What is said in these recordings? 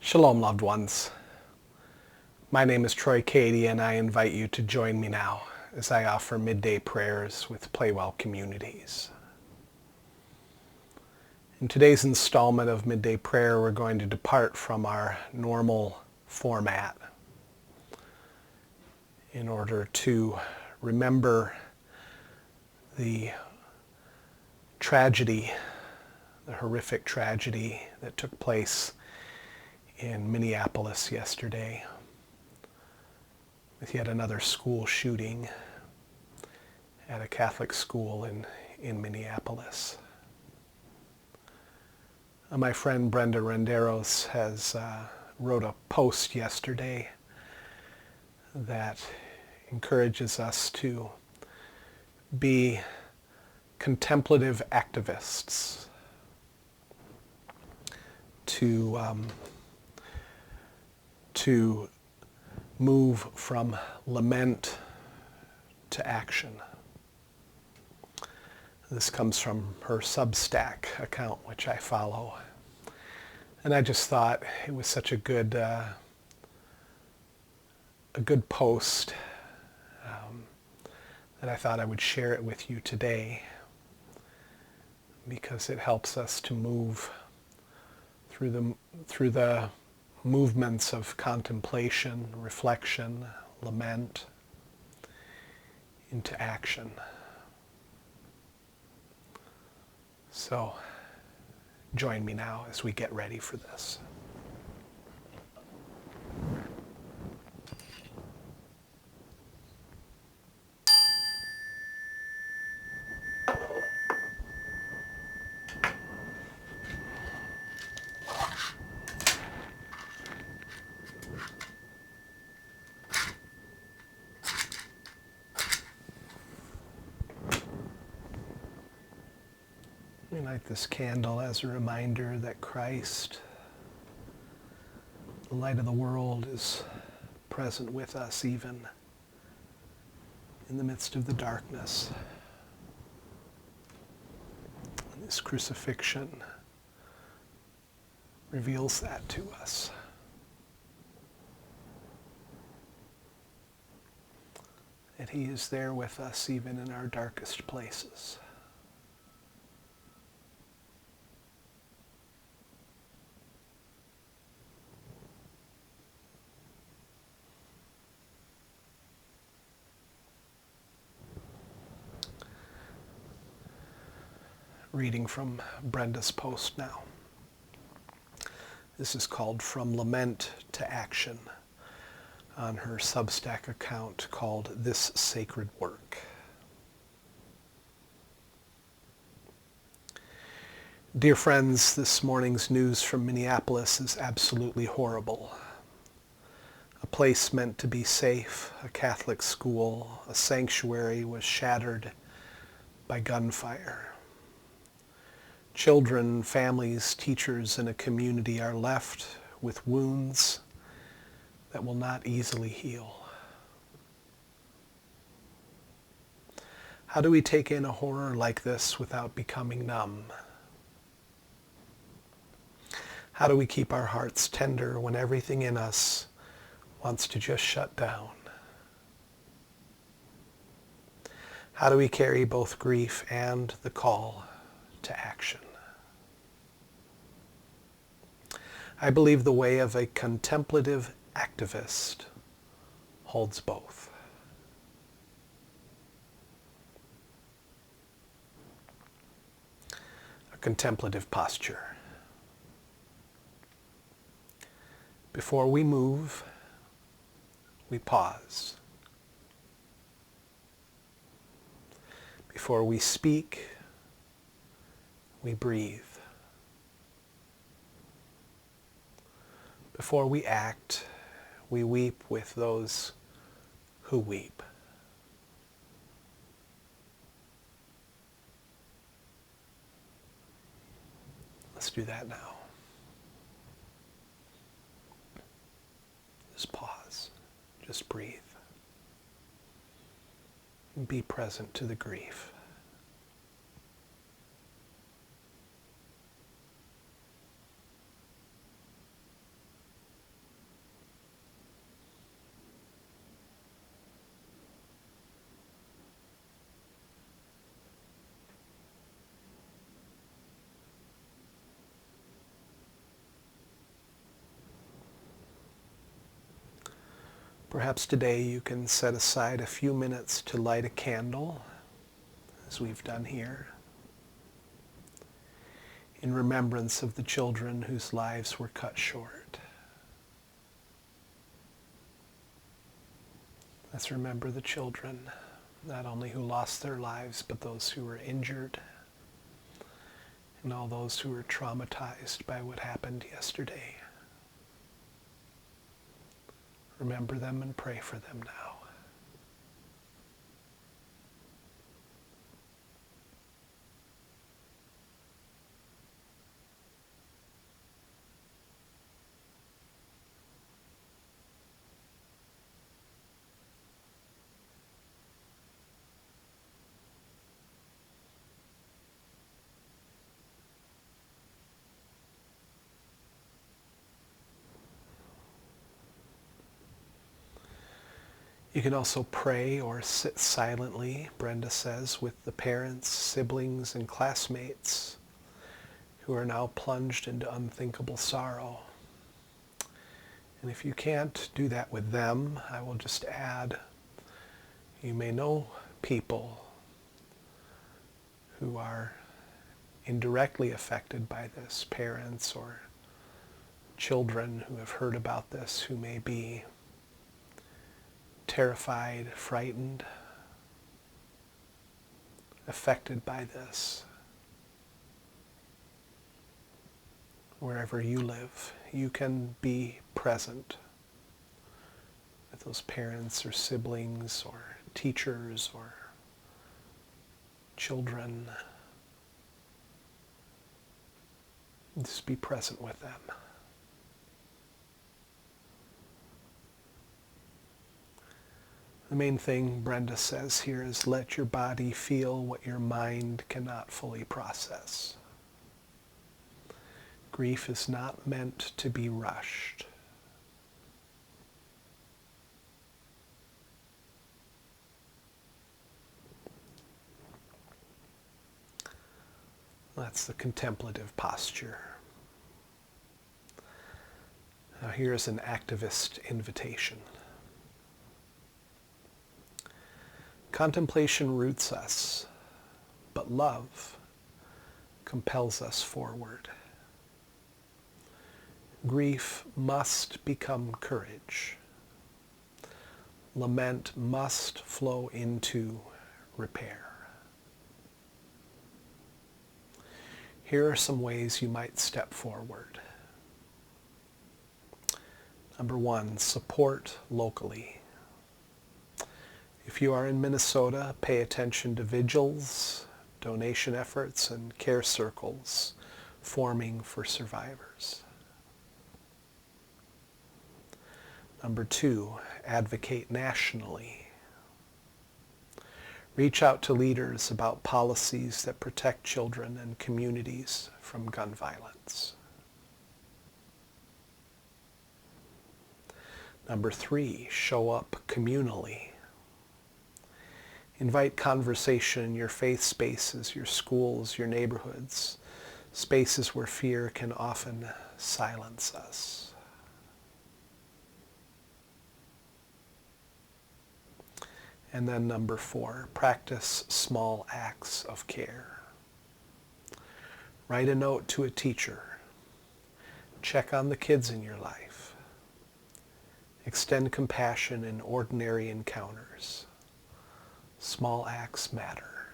Shalom, loved ones. My name is Troy Cady, and I invite you to join me now as I offer midday prayers with PlayWell communities. In today's installment of Midday Prayer, we're going to depart from our normal format in order to remember the tragedy, the horrific tragedy that took place in Minneapolis yesterday with yet another school shooting at a Catholic school in Minneapolis. My friend Brenda Renderos has wrote a post yesterday that encourages us to be contemplative activists, to move from lament to action. This comes from her Substack account, which I follow. And I just thought it was such a good post that I thought I would share it with you today, because it helps us to move through the movements of contemplation, reflection, lament, into action. So join me now as we get ready for this. We light this candle as a reminder that Christ, the light of the world, is present with us even in the midst of the darkness. And this crucifixion reveals that to us. That He is there with us even in our darkest places. Reading from Brenda's post now. This is called From Lament to Action on her Substack account called This Sacred Work. Dear friends, this morning's news from Minneapolis is absolutely horrible. A place meant to be safe, a Catholic school, a sanctuary, was shattered by gunfire. Children, families, teachers, and a community are left with wounds that will not easily heal. How do we take in a horror like this without becoming numb? How do we keep our hearts tender when everything in us wants to just shut down? How do we carry both grief and the call to action? I believe the way of a contemplative activist holds both. A contemplative posture. Before we move, we pause. Before we speak, we breathe. Before we act, we weep with those who weep. Let's do that now. Just pause. Just breathe. And be present to the grief. Perhaps today you can set aside a few minutes to light a candle, as we've done here, in remembrance of the children whose lives were cut short. Let's remember the children, not only who lost their lives, but those who were injured, and all those who were traumatized by what happened yesterday. Remember them and pray for them now. You can also pray or sit silently, Brenda says, with the parents, siblings, and classmates who are now plunged into unthinkable sorrow. And if you can't do that with them, I will just add, you may know people who are indirectly affected by this, parents or children who have heard about this, who may be terrified, frightened, affected by this. Wherever you live, you can be present with those parents or siblings or teachers or children. Just be present with them. The main thing Brenda says here is let your body feel what your mind cannot fully process. Grief is not meant to be rushed. That's the contemplative posture. Now here's an activist invitation. Contemplation roots us, but love compels us forward. Grief must become courage. Lament must flow into repair. Here are some ways you might step forward. Number one, support locally. If you are in Minnesota, pay attention to vigils, donation efforts, and care circles forming for survivors. Number two, advocate nationally. Reach out to leaders about policies that protect children and communities from gun violence. Number three, show up communally. Invite conversation in your faith spaces, your schools, your neighborhoods, spaces where fear can often silence us. And then number four, practice small acts of care. Write a note to a teacher. Check on the kids in your life. Extend compassion in ordinary encounters. Small acts matter.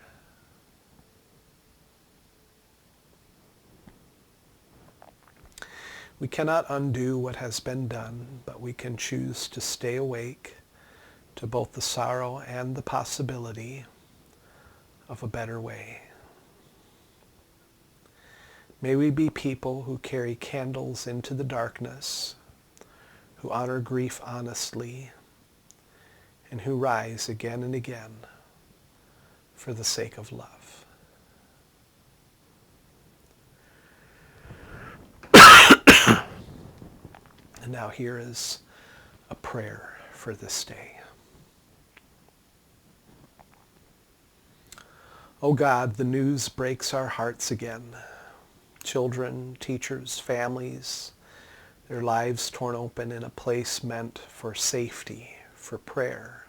We cannot undo what has been done, but we can choose to stay awake to both the sorrow and the possibility of a better way. May we be people who carry candles into the darkness, who honor grief honestly, and who rise again and again for the sake of love. And now here is a prayer for this day. Oh God, the news breaks our hearts again. Children, teachers, families, their lives torn open in a place meant for safety, for prayer,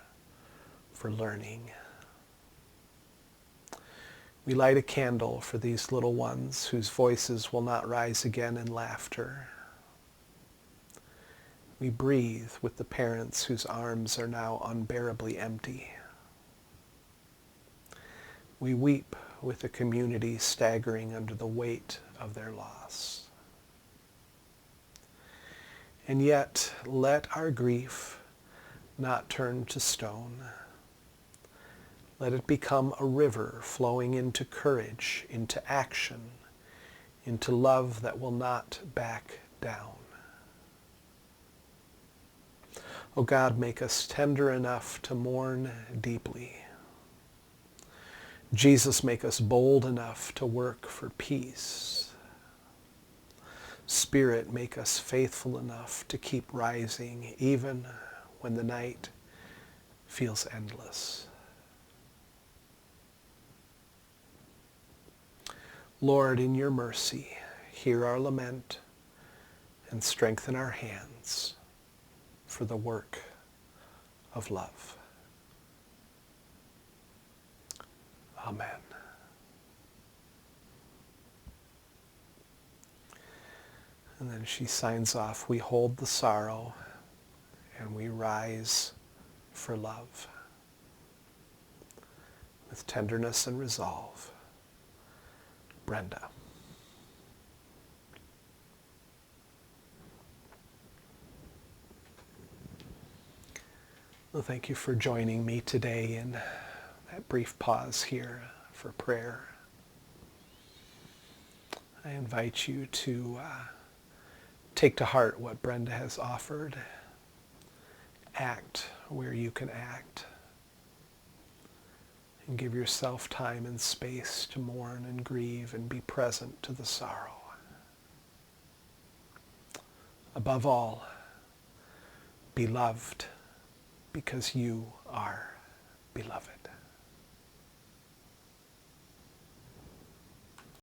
for learning. We light a candle for these little ones whose voices will not rise again in laughter. We breathe with the parents whose arms are now unbearably empty. We weep with a community staggering under the weight of their loss. And yet, let our grief not turn to stone. Let it become a river flowing into courage, into action, into love that will not back down. O God, make us tender enough to mourn deeply. Jesus, make us bold enough to work for peace. Spirit, make us faithful enough to keep rising even when the night feels endless. Lord, in your mercy, hear our lament and strengthen our hands for the work of love. Amen. And then she signs off, we hold the sorrow and we rise for love. With tenderness and resolve, Brenda. Well, thank you for joining me today in that brief pause here for prayer. I invite you to take to heart what Brenda has offered. Act where you can act. And give yourself time and space to mourn and grieve and be present to the sorrow. Above all, be loved because you are beloved.